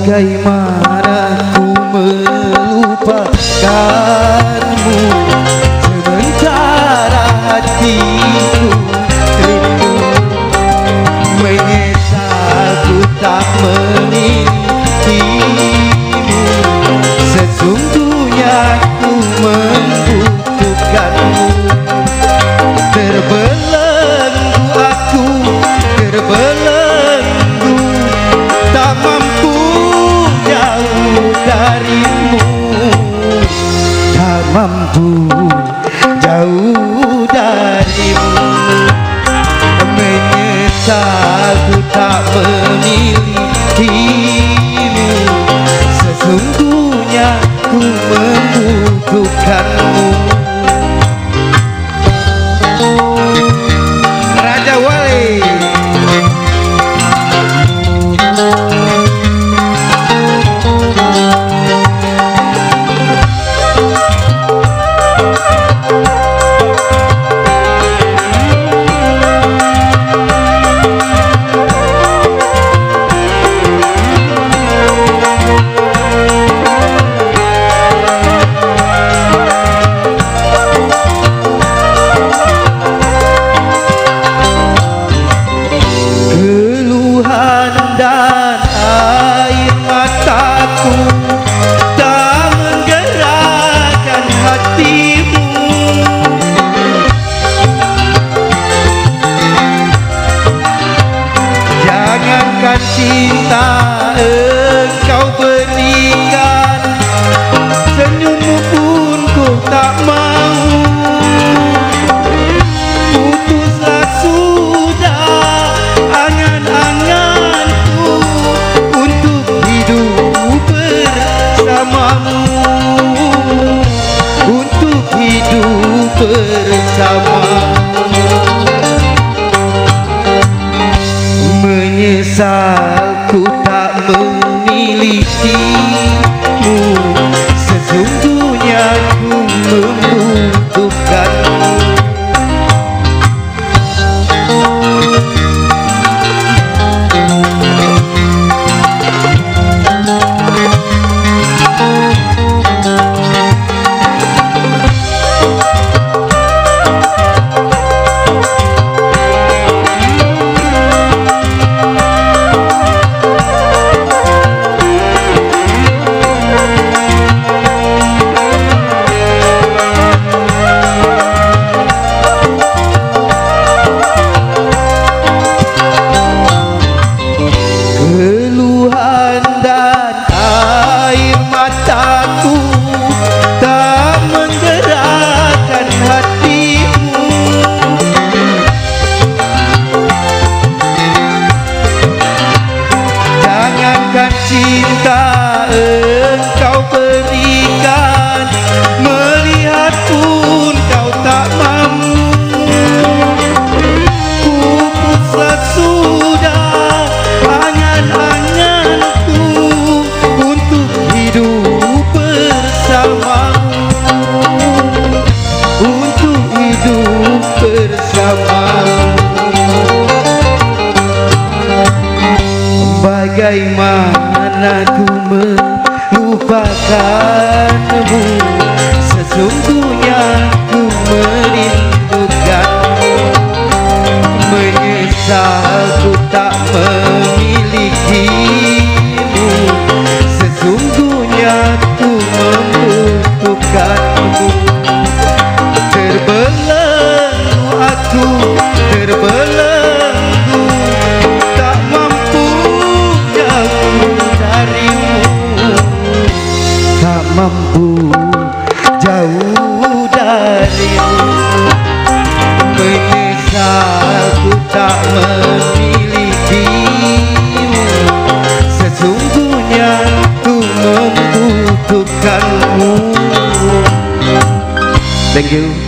Bagaimana ku melupakanmu, sementara hatiku rindu. Menyesal ku tak memilikimu, sesungguhnya ku membutuhkanmu. Terbelenggu aku, terbelenggu, tak mampu jauh darimu, tak mampu jauh darimu. Menyesal ku tak memilikimu, sesungguhnya ku membutuhkanmu. Raja Wali. Dan air mataku tak menggerakkan hatimu. Jangankan cinta engkau berikan, senyummu pun ku tak mau. Putuslah sudah angan-anganku untuk hidup bersamamu, untuk hidup bersamamu. Menyesal ku tak memilikimu, sesungguhnya ku membutuhkanmu. Keluhan dan air mataku tak menggerakkan hatimu. Jangankan cinta engkau berikan, melihat pun kau tak mampu. Pupuslah sudah angan-anganku untuk hidup bersamamu, untuk hidup bersamamu. Bagaimana ku melupakanmu, sesungguhnya ku merindukanmu. Menyesal ku tak memilikimu, sesungguhnya ku membutuhkanmu. Terbelenggu aku, terbelenggu, tak mampu jauh darimu, tak mampu jauh darimu. Menyesal ku tak memilikimu, sesungguhnya ku membutuhkanmu. Thank you.